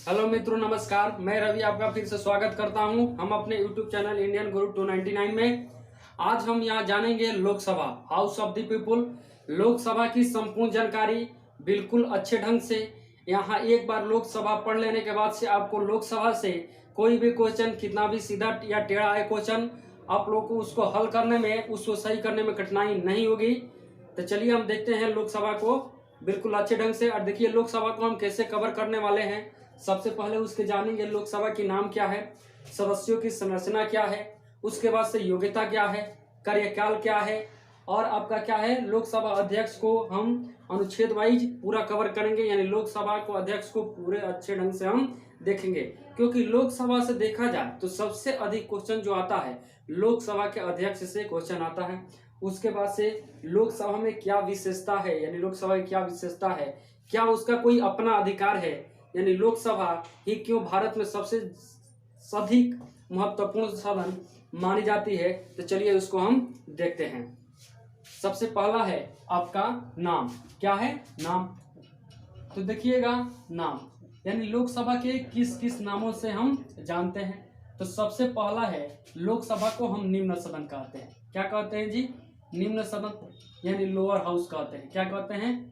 Hello मित्रों, नमस्कार। मैं रवि आपका फिर से स्वागत करता हूं हम अपने यूट्यूब चैनल इंडियन गुरु 299 में। आज हम यहां जानेंगे Lok Sabha, house of the people, Lok Sabha की संपूर्ण जानकारी बिल्कुल अच्छे ढंग से। यहां एक बार लोकसभा पढ़ लेने के बाद से आपको लोकसभा से कोई भी क्वेश्चन, कितना भी सीधा या टेढ़ा है क्वेश्चन, आप लोग को उसको हल करने में, उसको सही करने में कठिनाई नहीं होगी। तो चलिए हम देखते हैं लोकसभा को बिल्कुल अच्छे ढंग से। और देखिए लोकसभा को हम कैसे कवर करने वाले हैं। सबसे पहले उसके जानेंगे लोकसभा की नाम क्या है, सदस्यों की संरचना क्या है, उसके बाद से योग्यता क्या है, कार्यकाल क्या है, और आपका क्या है, लोकसभा अध्यक्ष को हम अनुच्छेद वाइज पूरा कवर करेंगे। यानी लोकसभा को अध्यक्ष को पूरे अच्छे ढंग से हम देखेंगे, क्योंकि लोकसभा से देखा जाए तो सबसे अधिक क्वेश्चन जो आता है लोकसभा के अध्यक्ष से क्वेश्चन आता है। उसके बाद से लोकसभा में क्या विशेषता है, यानी लोकसभा की क्या विशेषता है, क्या उसका कोई अपना अधिकार है, यानी लोकसभा ही क्यों भारत में सबसे अधिक महत्वपूर्ण सदन मानी जाती है। तो चलिए उसको हम देखते हैं। सबसे पहला है आपका नाम। क्या है? नाम। तो देखिएगा नाम, यानी लोकसभा के किस किस नामों से हम जानते हैं। तो सबसे पहला है, लोकसभा को हम निम्न सदन कहते हैं। क्या कहते हैं जी? निम्न सदन, यानी लोअर हाउस कहते हैं। क्या कहते हैं?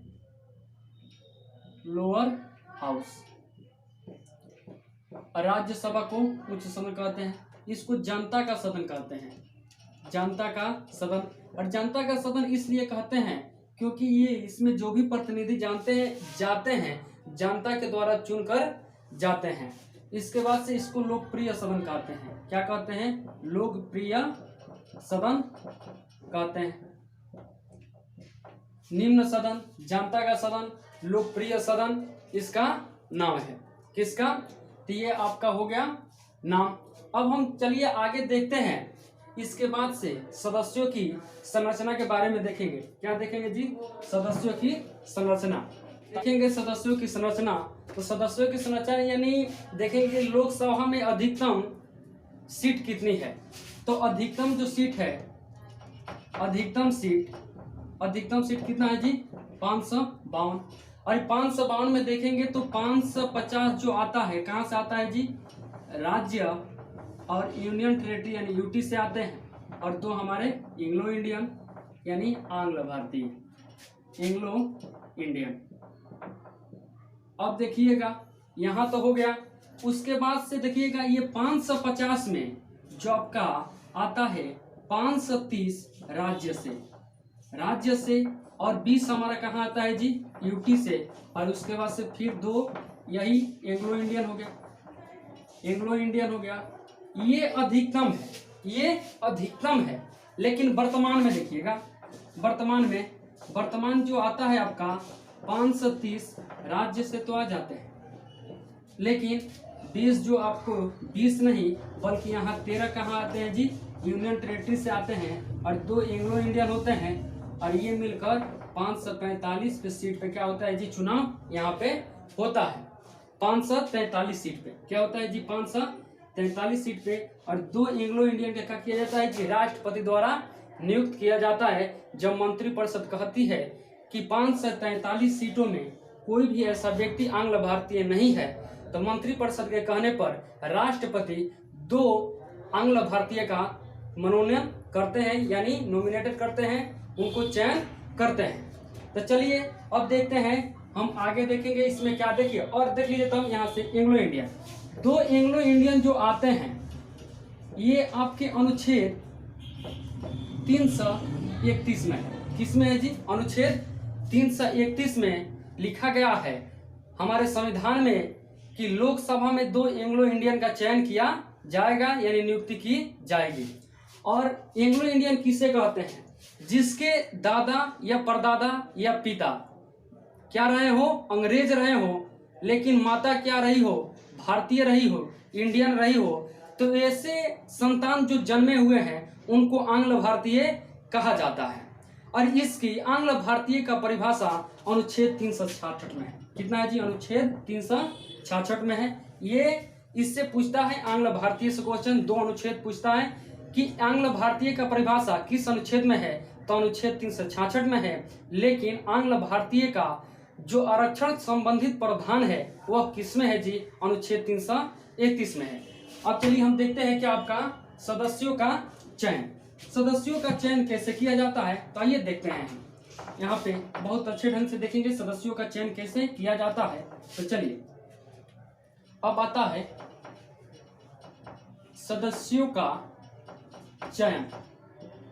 Lower house. राज्यसभा को उच्च सदन कहते हैं। इसको जनता का सदन कहते हैं, जनता का सदन। और जनता का सदन इसलिए कहते हैं क्योंकि ये इसमें जो भी प्रतिनिधि जाते हैं जनता के द्वारा चुनकर जाते हैं। इसके बाद से इसको लोकप्रिय सदन कहते हैं। क्या कहते हैं? लोकप्रिय सदन कहते हैं। निम्न सदन, जनता का सदन, लोकप्रिय सदन, इसका नाम है। किसका? तो ये आपका हो गया नाम। अब हम चलिए आगे देखते हैं। इसके बाद से सदस्यों की संरचना के बारे में देखेंगे। क्या देखेंगे जी? सदस्यों की संरचना देखेंगे। सदस्यों की संरचना, तो सदस्यों की संरचना यानी देखेंगे लोकसभा में अधिकतम सीट कितनी है। तो अधिकतम जो सीट है, अधिकतम सीट कितना है जी? 552। और 552 में देखेंगे तो 550 जो आता है, कहाँ से आता है जी? राज्य और यूनियन टेरिटरी यानी यूटी से आते हैं। और दो हमारे एंग्लो इंडियन यानी आंग्ल भारतीय, एंग्लो इंडियन। अब देखिएगा यहां तो हो गया। उसके बाद से देखिएगा ये 550 में जो आपका आता है 530 राज्य से, और 20 हमारा कहाँ आता है जी? यूटी से। और उसके बाद से फिर दो यही एंग्लो इंडियन हो गया। ये अधिकतम है। लेकिन वर्तमान में देखिएगा, वर्तमान जो आता है आपका 530 राज्य से तो आ जाते हैं, लेकिन 20 जो आपको 20 नहीं बल्कि यहाँ 13 कहाँ आते हैं जी? यूनियन टेरिटरी से आते हैं। और दो एंग्लो इंडियन होते हैं। और ये मिलकर 543 पे सीट पे क्या होता है जी? चुनाव यहाँ पे होता है। 543 सीट पे क्या होता है जी? 543 सीट पे। और दो एंग्लो इंडियन का क्या किया जाता है कि राष्ट्रपति द्वारा नियुक्त किया जाता है। जब मंत्रिपरिषद कहती है कि 543 सीटों में कोई भी ऐसा व्यक्ति आंग्ल भारतीय नहीं है, तो मंत्रिपरिषद के कहने पर राष्ट्रपति दो आंग्ल भारतीय का मनोनयन करते हैं, यानी नॉमिनेटेड करते हैं, उनको चयन करते हैं। तो चलिए अब देखते हैं, हम आगे देखेंगे इसमें क्या। देखिए और देख लीजिए तो हम यहाँ से एंग्लो इंडियन, दो एंग्लो इंडियन जो आते हैं ये आपके अनुच्छेद 331 में है। किसमें है जी? अनुच्छेद 331 में लिखा गया है हमारे संविधान में कि लोकसभा में दो एंग्लो इंडियन का चयन किया जाएगा, यानी नियुक्ति की जाएगी। और एंग्लो इंडियन किसे कहते हैं? जिसके दादा या परदादा या पिता क्या रहे हो? अंग्रेज रहे हो, लेकिन माता क्या रही हो? भारतीय रही हो, इंडियन रही हो। तो ऐसे संतान जो जन्मे हुए हैं उनको आंग्ल भारतीय कहा जाता है। और इसकी आंग्ल भारतीय का परिभाषा अनुच्छेद 366 में है। कितना है जी? अनुच्छेद 366 में है। ये इससे पूछता है आंग्ल भारतीय से क्वेश्चन, दो अनुच्छेद पूछता है कि आंग्ल भारतीय का परिभाषा किस अनुच्छेद में है। तो अनुच्छेद 366 में है। लेकिन आंग्ल भारतीय का जो आरक्षण संबंधित प्रावधान है वह किसमें है जी? अनुच्छेद 331 में है। अब चलिए हम देखते हैं कि आपका सदस्यों का चयन, सदस्यों का चयन कैसे किया जाता है, तो आइए देखते हैं। यहाँ पे बहुत अच्छे ढंग से देखेंगे सदस्यों का चयन कैसे किया जाता है। तो चलिए अब आता है सदस्यों का चयन।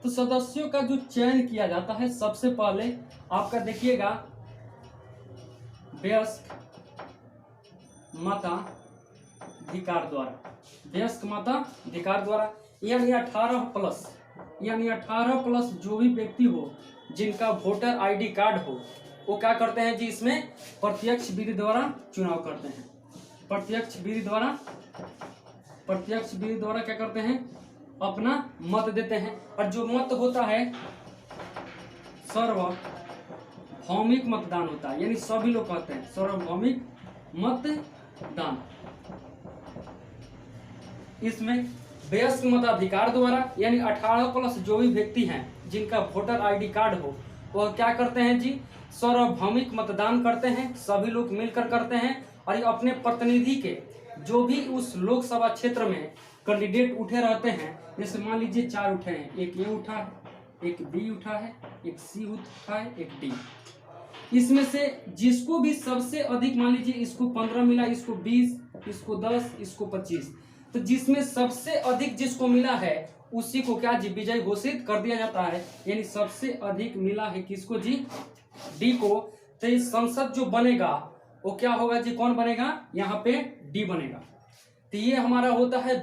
तो सदस्यों का जो चयन किया जाता है, सबसे पहले आपका देखिएगा वयस्क मताधिकार द्वारा, वयस्क मताधिकार द्वारा, यानी 18 प्लस जो भी व्यक्ति हो जिनका वोटर आईडी कार्ड हो, वो क्या करते हैं जी? इसमें प्रत्यक्ष विधि द्वारा चुनाव करते हैं। प्रत्यक्ष विधि द्वारा क्या करते हैं? अपना मत देते हैं। और जो मत होता है सार्वभौमिक मतदान होता है, यानी सभी लोग कहते हैं सार्वभौमिक मतदान। इसमें वयस्क मताधिकार द्वारा, यानी 18 प्लस जो भी व्यक्ति हैं जिनका वोटर आईडी कार्ड हो, वह क्या करते हैं जी? सार्वभौमिक मतदान करते हैं, सभी लोग मिलकर करते हैं। और ये अपने प्रतिनिधि के जो भी उस लोकसभा क्षेत्र में कैंडिडेट उठे रहते हैं, जैसे मान लीजिए 4 उठे हैं, एक ए उठा है, एक बी उठा है, एक सी उठा है, एक डी। इसमें से जिसको भी सबसे अधिक, मान लीजिए इसको 15 मिला, इसको 20, इसको 10, इसको 25, तो जिसमें सबसे अधिक जिसको मिला है उसी को क्या जी? विजयी घोषित कर दिया जाता है। यानी सबसे अधिक मिला है किसको जी? डी को। तो इस संसद जो बनेगा वो क्या होगा जी? कौन बनेगा? यहाँ पे डी बनेगा। तो ये हमारा होता है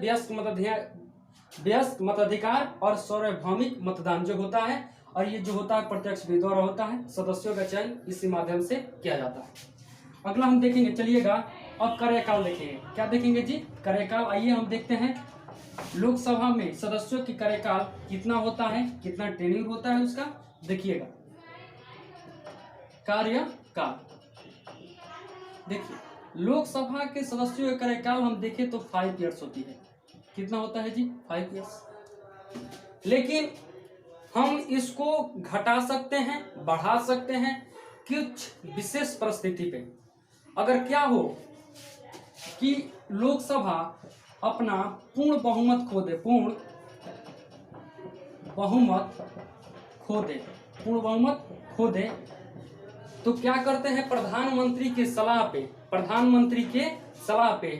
वयस्क मताधिकार और सार्वभौमिक मतदान जो होता है, और ये जो होता है प्रत्यक्ष विधि द्वारा होता है। सदस्यों का चयन इसी माध्यम से किया जाता है। अगला हम देखेंगे, चलिएगा अब कार्यकाल देखेंगे। क्या देखेंगे जी? कार्यकाल। आइए हम देखते हैं लोकसभा में सदस्यों की कार्यकाल कितना होता है, कितना टेन्यूर होता है उसका। देखिएगा कार्यकाल, देखिए लोकसभा के सदस्यों का कार्यकाल हम देखें तो 5 ईयर्स होती है। कितना होता है जी? 5 ईयर्स। लेकिन हम इसको घटा सकते हैं, बढ़ा सकते हैं कुछ विशेष परिस्थिति पे। अगर क्या हो कि लोकसभा अपना पूर्ण बहुमत खो दे, पूर्ण बहुमत खो दे, तो क्या करते हैं? प्रधानमंत्री के सलाह पे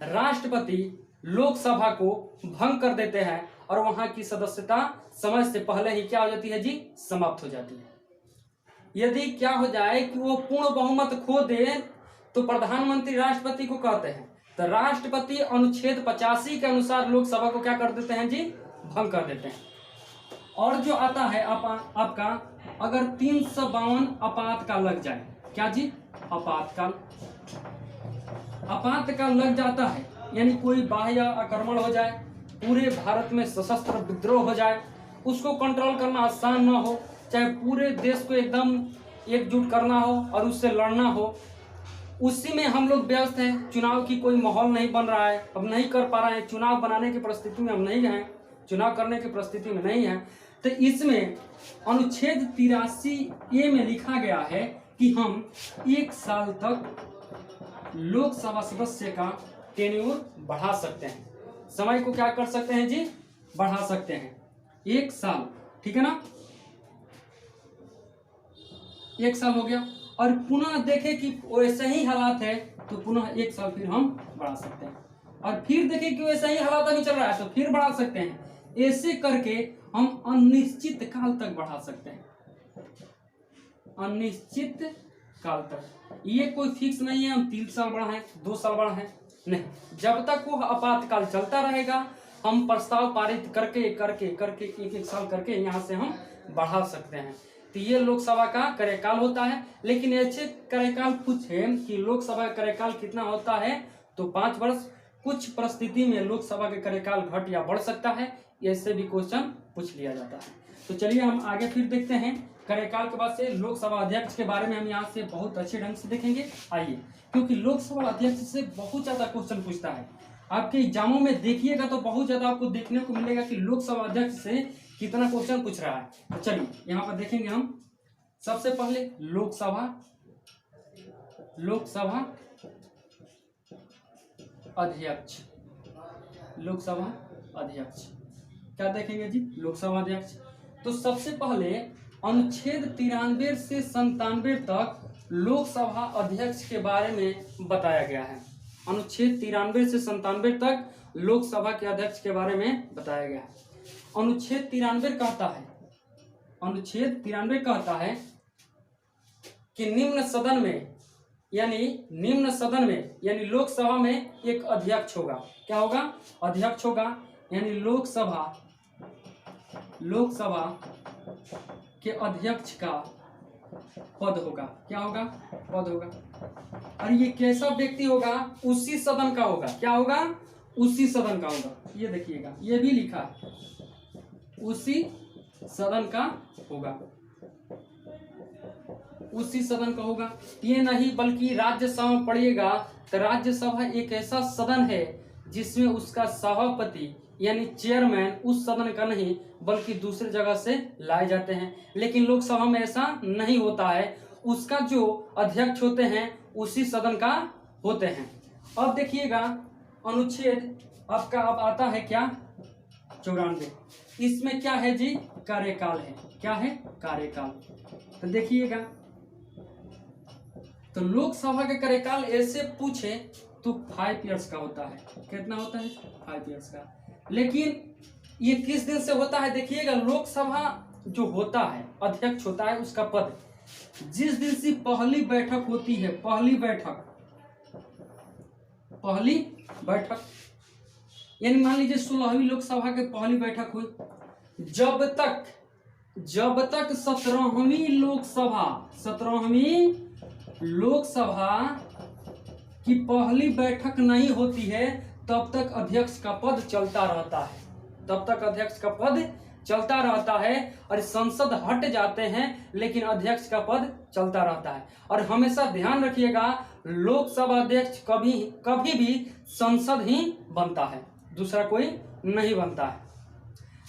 राष्ट्रपति लोकसभा को भंग कर देते हैं और वहां की सदस्यता समय से पहले ही क्या हो जाती है जी? समाप्त हो जाती है। यदि क्या हो जाए कि वो पूर्ण बहुमत खो दे, तो प्रधानमंत्री राष्ट्रपति को कहते हैं, तो राष्ट्रपति अनुच्छेद 85 के अनुसार लोकसभा को क्या कर देते हैं जी? भंग कर देते हैं। और जो आता है आपका अगर 352 आपातकाल लग जाए, क्या जी? आपातकाल लग जाता है, यानी कोई बाह्य आक्रमण हो जाए, पूरे भारत में सशस्त्र विद्रोह हो जाए, उसको कंट्रोल करना आसान ना हो, चाहे पूरे देश को एकदम एकजुट करना हो और उससे लड़ना हो, उसी में हम लोग व्यस्त हैं। चुनाव की कोई माहौल नहीं बन रहा है, अब नहीं कर पा रहे हैं, चुनाव बनाने की परिस्थिति में हम नहीं हैं, चुनाव करने की परिस्थिति में नहीं है। तो इसमें अनुच्छेद 83A में लिखा गया है कि हम 1 साल तक लोकसभा सदस्य का टेन्यूर बढ़ा सकते हैं, समय को क्या कर सकते हैं जी? बढ़ा सकते हैं 1 साल, ठीक है ना? 1 साल हो गया। और पुनः देखें कि वैसे ही हालात है तो पुनः 1 साल फिर हम बढ़ा सकते हैं, और फिर देखें कि वैसा ही हालात अभी चल रहा है तो फिर बढ़ा सकते हैं। ऐसे करके हम अनिश्चित काल तक बढ़ा सकते हैं, अनिश्चित काल तक। ये कोई फिक्स नहीं है हम 3 साल बढ़ाएं, 2 साल बढ़ाएं, नहीं, जब तक वो आपातकाल चलता रहेगा हम प्रस्ताव पारित करके 1 साल करके यहाँ से हम बढ़ा सकते हैं। तो ये लोकसभा का कार्यकाल होता है। लेकिन ऐसे कार्यकाल कुछ है कि लोकसभा का कार्यकाल कितना होता है तो 5 वर्ष। कुछ परिस्थिति में लोकसभा का कार्यकाल घट या बढ़ सकता है, ऐसे भी क्वेश्चन पूछ लिया जाता है। तो चलिए हम आगे फिर देखते हैं कार्यकाल के बाद से लोकसभा अध्यक्ष के बारे में हम यहाँ से बहुत अच्छे ढंग से देखेंगे। आइए, क्योंकि लोकसभा अध्यक्ष से बहुत ज्यादा क्वेश्चन पूछता है, आपके एग्जामों में देखिएगा तो बहुत ज्यादा आपको देखने को मिलेगा कि लोकसभा अध्यक्ष से कितना क्वेश्चन पूछ रहा है। तो चलिए यहाँ पर देखेंगे हम सबसे पहले लोकसभा लोकसभा अध्यक्ष, लोकसभा अध्यक्ष क्या देखेंगे जी, लोकसभा अध्यक्ष। तो सबसे पहले अनुच्छेद 93 से 97 तक लोकसभा अध्यक्ष के बारे में बताया गया है। अनुच्छेद 93 से 97 तक लोकसभा के अध्यक्ष के बारे में बताया गया है। अनुच्छेद 93 कहता है, अनुच्छेद 93 कहता है कि निम्न सदन में यानी लोकसभा में एक अध्यक्ष होगा। क्या होगा, अध्यक्ष होगा, यानी लोकसभा के अध्यक्ष का पद होगा। क्या होगा, पद होगा। और ये कैसा व्यक्ति होगा, उसी सदन का होगा। क्या होगा, उसी सदन का होगा। ये देखिएगा, ये भी लिखा है, उसी सदन का होगा, उसी सदन का होगा। ये नहीं बल्कि राज्यसभा में पढ़िएगा तो राज्यसभा एक ऐसा सदन है जिसमें उसका सभापति यानी चेयरमैन उस सदन का नहीं बल्कि दूसरी जगह से लाए जाते हैं। लेकिन लोकसभा में ऐसा नहीं होता है, उसका जो अध्यक्ष होते हैं उसी सदन का होते हैं। अब देखिएगा अनुच्छेद आपका अब आता है क्या, 94। इसमें क्या है जी, कार्यकाल है। क्या है, कार्यकाल। तो देखिएगा, तो लोकसभा का कार्यकाल ऐसे पूछे तो 5 इयर्स का होता है। कितना होता है, 5 इयर्स का। लेकिन ये किस दिन से होता है, देखिएगा लोकसभा जो होता है अध्यक्ष होता है उसका पद जिस दिन से पहली बैठक होती है, पहली बैठक यानी मान लीजिए 16वीं लोकसभा की पहली बैठक हुई, जब तक 17वीं लोकसभा की पहली बैठक नहीं होती है तब तक अध्यक्ष का पद चलता रहता है, तब तक अध्यक्ष का पद चलता रहता है। और संसद हट जाते हैं लेकिन अध्यक्ष का पद चलता रहता है। और हमेशा ध्यान रखिएगा लोकसभा अध्यक्ष कभी भी संसद ही बनता है, दूसरा कोई नहीं बनता है।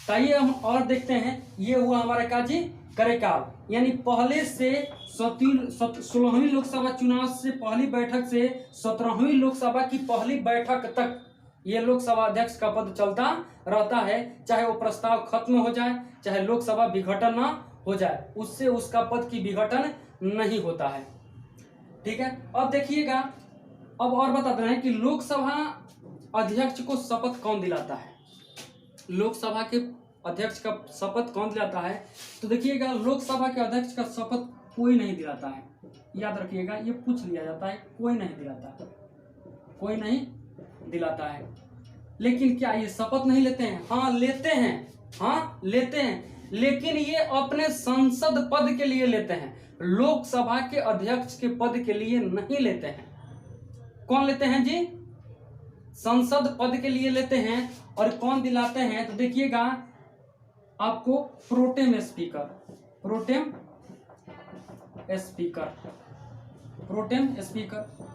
ताइए हम और देखते हैं, ये हुआ हमारा काजी कार्यकाल, यानी पहले से 16वीं लोकसभा चुनाव से पहली बैठक से 17वीं लोकसभा की पहली बैठक तक ये लोकसभा अध्यक्ष का पद चलता रहता है, चाहे वो प्रस्ताव खत्म हो जाए, चाहे लोकसभा विघटन ना हो जाए, उससे उसका पद की विघटन नहीं होता है। ठीक है, अब देखिएगा, अब और बताते हैं कि लोकसभा अध्यक्ष को शपथ कौन दिलाता है, लोकसभा के अध्यक्ष का शपथ कौन दिलाता है। तो देखिएगा लोकसभा के अध्यक्ष का शपथ कोई नहीं दिलाता है, याद रखिएगा, ये पूछ लिया जाता है, कोई नहीं दिलाता, कोई नहीं दिलाता है। लेकिन क्या ये शपथ नहीं लेते हैं, हाँ लेते हैं, लेकिन ये अपने संसद पद के लिए लेते हैं, लोकसभा के अध्यक्ष के पद के लिए नहीं लेते हैं। कौन लेते हैं जी, संसद पद के लिए लेते हैं। और कौन दिलाते हैं, तो देखिएगा आपको प्रोटेम स्पीकर,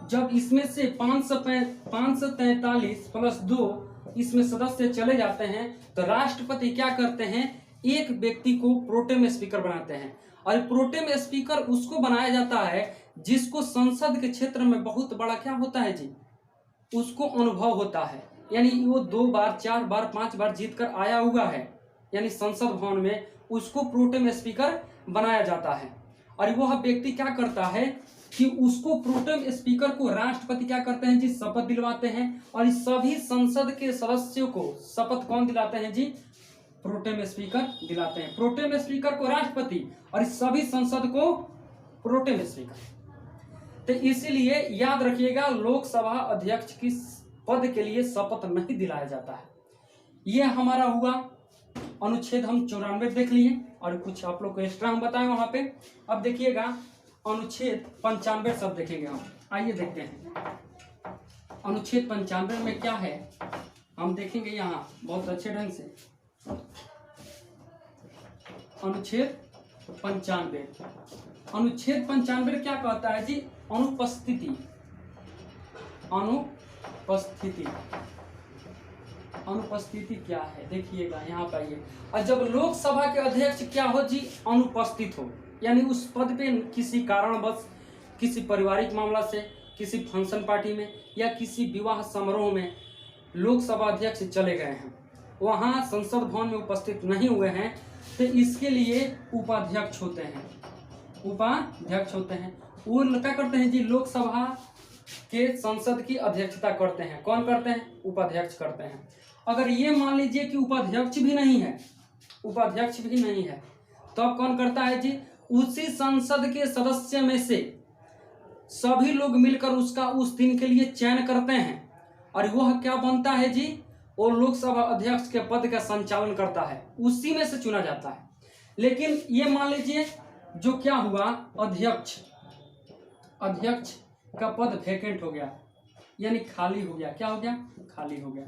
जब इसमें से 543 प्लस 2 इसमें सदस्य चले जाते हैं तो राष्ट्रपति क्या करते हैं, एक व्यक्ति को प्रोटेम स्पीकर बनाते हैं। और प्रोटेम स्पीकर उसको बनाया जाता है जिसको संसद के क्षेत्र में बहुत बड़ा क्या होता है जी, उसको अनुभव होता है, यानी वो 2 बार 4 बार 5 बार जीत कर आया हुआ है, यानी संसद भवन में उसको प्रोटेम स्पीकर बनाया जाता है। और वह व्यक्ति क्या करता है कि उसको प्रोटेम स्पीकर को राष्ट्रपति क्या करते हैं जी, शपथ दिलवाते हैं। और इस सभी संसद के सदस्यों को शपथ कौन दिलाते हैं जी, प्रोटेम स्पीकर दिलाते हैं, प्रोटेम स्पीकर को राष्ट्रपति और इस सभी संसद को प्रोटेम स्पीकर। तो इसीलिए याद रखिएगा लोकसभा अध्यक्ष की पद के लिए शपथ नहीं दिलाया जाता है। यह हमारा हुआ अनुच्छेद, हम 94 देख लिए और कुछ आप लोग को एक्स्ट्रा हम बताएं वहां पे। अब देखिएगा अनुच्छेद 95 सब देखेंगे हम, आइए देखते हैं अनुच्छेद 95 में क्या है, हम देखेंगे यहाँ बहुत अच्छे ढंग से। अनुच्छेद 95 क्या कहता है जी, अनुपस्थिति क्या है, देखिएगा यहाँ पर ये। और जब लोकसभा के अध्यक्ष क्या हो जी, अनुपस्थित हो, यानी उस पद पे किसी कारणवश किसी पारिवारिक मामला से, किसी फंक्शन पार्टी में या किसी विवाह समारोह में लोकसभा अध्यक्ष चले गए हैं, वहाँ संसद भवन में उपस्थित नहीं हुए हैं, तो इसके लिए उपाध्यक्ष होते हैं। उपाध्यक्ष होते हैं वो क्या करते हैं जी, लोकसभा के संसद की अध्यक्षता करते हैं। कौन करते हैं? उपाध्यक्ष करते हैं। अगर ये मान लीजिए कि उपाध्यक्ष भी नहीं है, उपाध्यक्ष भी नहीं है, तो अब कौन करता है जी, उसी संसद के सदस्य में से सभी लोग मिलकर उसका उस दिन के लिए चयन करते हैं और वह क्या बनता है जी, वो लोकसभा अध्यक्ष के पद का संचालन करता है, उसी में से चुना जाता है। लेकिन ये मान लीजिए जो क्या हुआ, अध्यक्ष का पद वैकेंट हो गया, यानी खाली हो गया। क्या हो गया? खाली हो गया।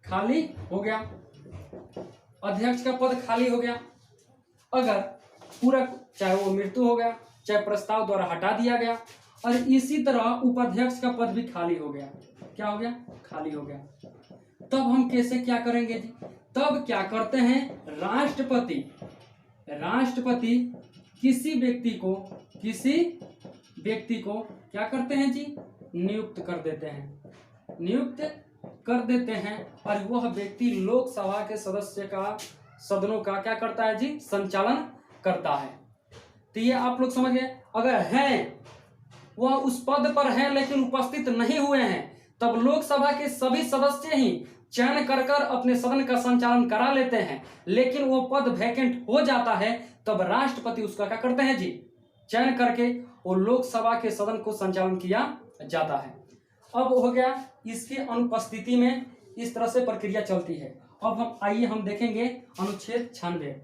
खाली हो गया, अध्यक्ष का पद खाली हो गया। अगर पूरा, चाहे वो मृत्यु हो गया, चाहे प्रस्ताव द्वारा हटा दिया गया, और इसी तरह उपाध्यक्ष का पद भी खाली हो गया। क्या हो गया? खाली हो गया। तब हम कैसे क्या करेंगे जी? तब क्या करते हैं, राष्ट्रपति किसी व्यक्ति को क्या करते हैं जी, नियुक्त कर देते हैं और वह व्यक्ति लोकसभा के सदनों का क्या करता है जी, संचालन करता है। तो ये आप लोग समझ गए। अगर है वह उस पद पर है लेकिन उपस्थित नहीं हुए हैं, तब लोकसभा के सभी सदस्य ही चयन कर अपने सदन का संचालन करा लेते हैं, लेकिन वो पद वैकेंट हो जाता है, तब राष्ट्रपति उसका क्या करते हैं जी, चयन करके वो लोकसभा के सदन को संचालन किया जाता है। अब हो गया, इसकी अनुपस्थिति में इस तरह से प्रक्रिया चलती है। अब आइए हम देखेंगे अनुच्छेद 96।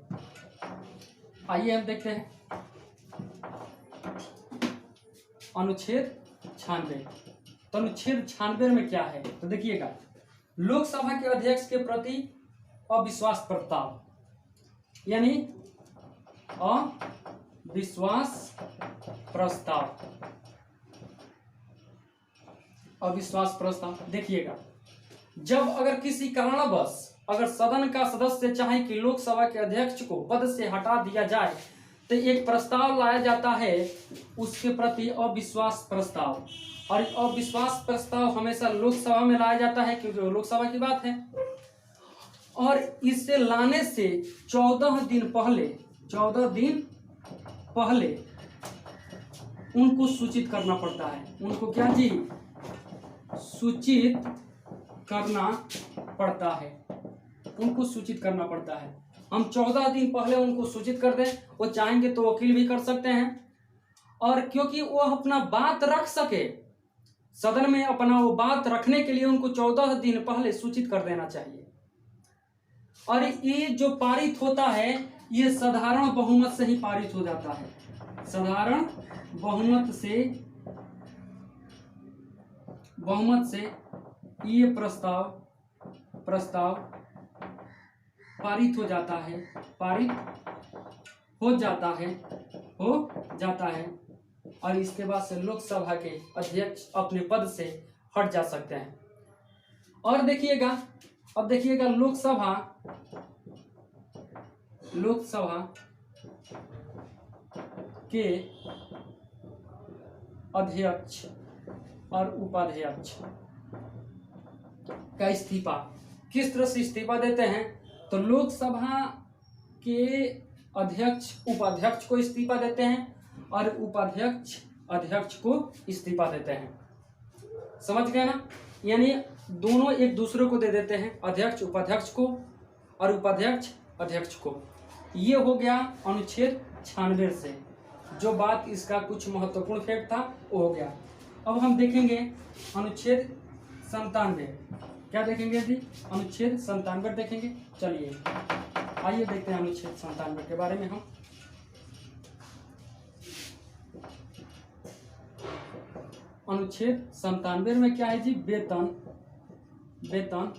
आइए हम देखते हैं अनुच्छेद 96। तो अनुच्छेद 96 में क्या है, तो देखिएगा, लोकसभा के अध्यक्ष के प्रति अविश्वास प्रस्ताव, यानी अविश्वास प्रस्ताव। देखिएगा, जब अगर किसी कारणवश अगर सदन का सदस्य चाहे कि लोकसभा के अध्यक्ष को पद से हटा दिया जाए, तो एक प्रस्ताव लाया जाता है उसके प्रति अविश्वास प्रस्ताव। और अविश्वास प्रस्ताव हमेशा लोकसभा में लाया जाता है क्योंकि लोकसभा की बात है। और इसे लाने से 14 दिन पहले उनको सूचित करना पड़ता है। उनको क्या जी, सूचित करना पड़ता है। हम 14 दिन पहले उनको सूचित कर दें, वो चाहेंगे तो वकील भी कर सकते हैं, और क्योंकि वो अपना बात रख सके सदन में, अपना वो बात रखने के लिए उनको 14 दिन पहले सूचित कर देना चाहिए। और ये जो पारित होता है, ये साधारण बहुमत से ही पारित हो जाता है। साधारण बहुमत से ये प्रस्ताव पारित हो जाता है और इसके बाद से लोकसभा के अध्यक्ष अपने पद से हट जा सकते हैं। और देखिएगा, अब देखिएगा, लोकसभा के अध्यक्ष और उपाध्यक्ष का इस्तीफा किस तरह से इस्तीफा देते हैं, तो लोकसभा के अध्यक्ष उपाध्यक्ष को इस्तीफा देते हैं और उपाध्यक्ष अध्यक्ष को इस्तीफा देते हैं। समझ गए ना? यानी दोनों एक दूसरे को दे देते हैं, अध्यक्ष उपाध्यक्ष को और उपाध्यक्ष अध्यक्ष को। ये हो गया अनुच्छेद 96 से। जो बात इसका कुछ महत्वपूर्ण फैक्ट था वो हो गया। अब हम देखेंगे अनुच्छेद 97। क्या देखेंगे जी? अनुच्छेद 97 देखेंगे। चलिए आइए देखते हैं अनुच्छेद 97 के बारे में। हम अनुच्छेद 97 में क्या है जी? वेतन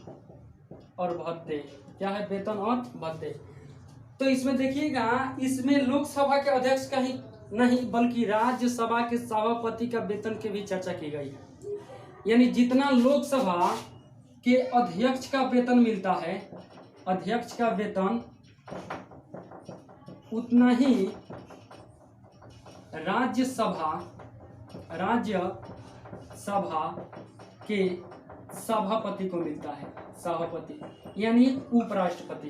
और भत्ते। क्या है? वेतन और भत्ते। तो इसमें देखिएगा, इसमें लोकसभा के अध्यक्ष का ही नहीं बल्कि राज्यसभा के सभापति का वेतन की भी चर्चा की गई है। यानी जितना लोकसभा के अध्यक्ष का वेतन मिलता है, अध्यक्ष का वेतन, उतना ही राज्यसभा राज्यसभा के सभापति को मिलता है। सभापति यानी उपराष्ट्रपति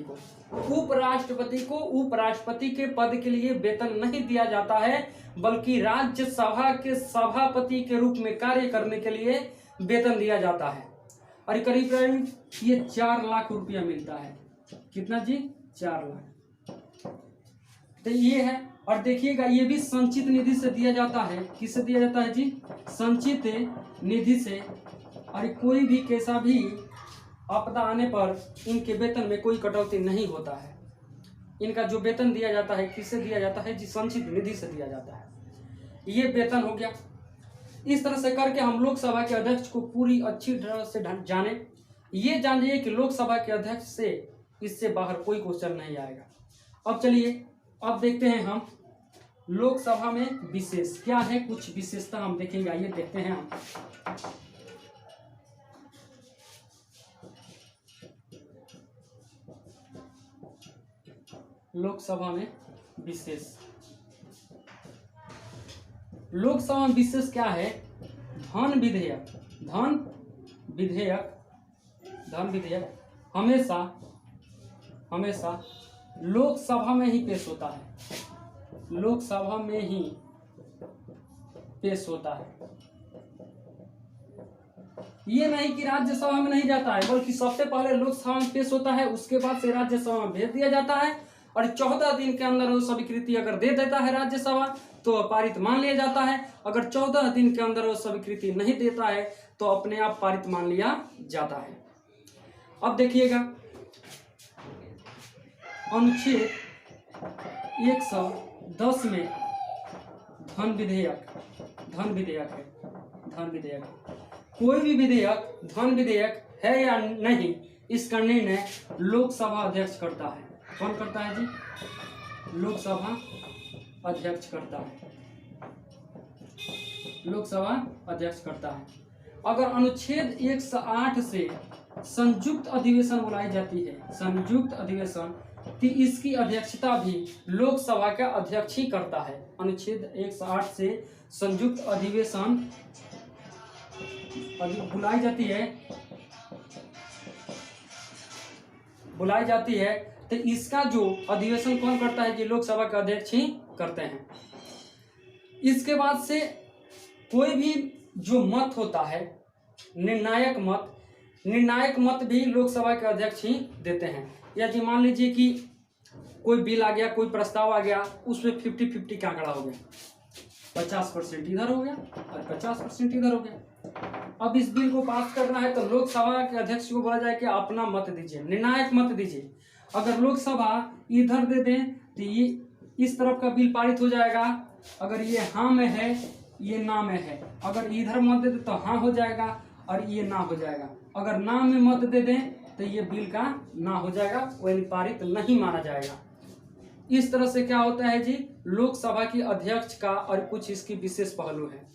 को उपराष्ट्रपति के पद के लिए वेतन नहीं दिया जाता है, बल्कि राज्यसभा के सभापति के रूप में कार्य करने के लिए वेतन दिया जाता है। और करीब ये 4 लाख रुपया मिलता है। कितना जी? 4 लाख। तो ये है। और देखिएगा ये भी संचित निधि से दिया जाता है। किससे दिया जाता है जी? संचित निधि से। और कोई भी कैसा भी आपदा आने पर इनके वेतन में कोई कटौती नहीं होता है। इनका जो वेतन दिया जाता है किससे दिया जाता है जी? संचित निधि से दिया जाता है। ये वेतन हो गया। इस तरह से करके हम लोकसभा के अध्यक्ष को पूरी अच्छी तरह से जाने। ये जानिए कि लोकसभा के अध्यक्ष से इससे बाहर कोई क्वेश्चन नहीं आएगा। अब चलिए अब देखते हैं हम लोकसभा में विशेष क्या है, कुछ विशेषता हम देखेंगे। आइए देखते हैं हम। लोकसभा में विशेष, लोकसभा में विशेष क्या है? धन विधेयक हमेशा लोकसभा में ही पेश होता है। लोकसभा में ही पेश होता है। ये नहीं कि राज्यसभा में नहीं जाता है, बल्कि सबसे पहले लोकसभा में पेश होता है, उसके बाद से राज्यसभा में भेज दिया जाता है। और 14 दिन के अंदर वो स्वीकृति अगर दे देता है राज्यसभा तो पारित मान लिया जाता है। अगर 14 दिन के अंदर वो स्वीकृति नहीं देता है तो अपने आप पारित मान लिया जाता है। अब देखिएगा अनुच्छेद 110 में धन विधेयक कोई भी विधेयक धन विधेयक है या नहीं, इसका निर्णय लोकसभा अध्यक्ष करता है। कौन करता है जी? लोकसभा अध्यक्ष करता है। अगर अनुच्छेद 108 से संयुक्त अधिवेशन बुलाई जाती है, तो इसकी अध्यक्षता भी लोकसभा का अध्यक्ष ही करता है। अनुच्छेद 108 से संयुक्त अधिवेशन बुलाई जाती है तो इसका जो अधिवेशन कौन करता है? कि लोकसभा का अध्यक्ष ही करते हैं। इसके बाद से कोई भी जो मत होता है, निर्णायक मत भी लोकसभा के अध्यक्ष ही देते हैं। या जी मान लीजिए कि कोई बिल आ गया, कोई प्रस्ताव आ गया, उसमें 50-50 का आंकड़ा हो गया, 50% इधर हो गया और 50% इधर हो गया। अब इस बिल को पास करना है तो लोकसभा के अध्यक्ष को बोला जाए कि अपना मत दीजिए, निर्णायक मत दीजिए। अगर लोकसभा इधर दे दें तो ये इस तरफ का बिल पारित हो जाएगा। अगर ये हाँ में है, ये ना में है। अगर इधर मत दे दे तो हाँ हो जाएगा और ये ना हो जाएगा। अगर ना में मत दे दें तो ये बिल का ना हो जाएगा, वो पारित नहीं माना जाएगा। इस तरह से क्या होता है जी? लोकसभा की अध्यक्ष का और कुछ इसकी विशेष पहलू है।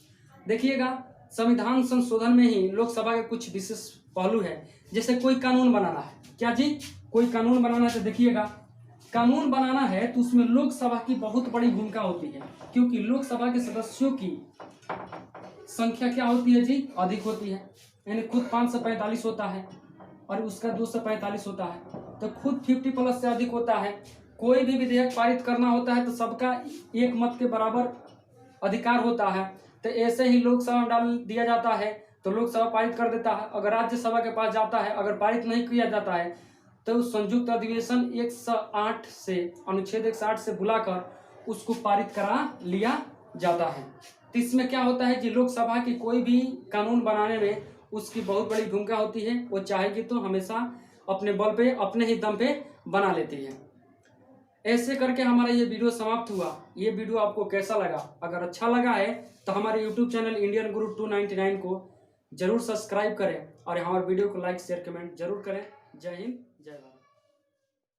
देखिएगा संविधान संशोधन में ही लोकसभा के कुछ विशेष पहलू है। जैसे कोई कानून बनाना है, क्या जी? कोई कानून बनाना है तो देखिएगा कानून बनाना है तो उसमें लोकसभा की बहुत बड़ी भूमिका होती है, क्योंकि लोकसभा के सदस्यों की संख्या क्या होती है जी? अधिक होती है। यानी खुद 545 होता है और उसका 245 होता है, तो खुद 50+ से अधिक होता है। कोई भी विधेयक पारित करना होता है तो सबका एक मत के बराबर अधिकार होता है। तो ऐसे ही लोकसभा में डाल दिया जाता है तो लोकसभा पारित कर देता है। अगर राज्यसभा के पास जाता है, अगर पारित नहीं किया जाता है तो संयुक्त अधिवेशन 108 से अनुच्छेद 108 से बुलाकर उसको पारित करा लिया जाता है। तो इसमें क्या होता है जी? लोकसभा की कोई भी कानून बनाने में उसकी बहुत बड़ी भूमिका होती है। वो चाहेगी तो हमेशा अपने बल पे, अपने ही दम पे बना लेती है। ऐसे करके हमारा ये वीडियो समाप्त हुआ। ये वीडियो आपको कैसा लगा? अगर अच्छा लगा है तो हमारे YouTube चैनल इंडियन गुरु 299 को जरूर सब्सक्राइब करें और हमारे वीडियो को लाइक शेयर कमेंट जरूर करें। जय हिंद, जय भारत।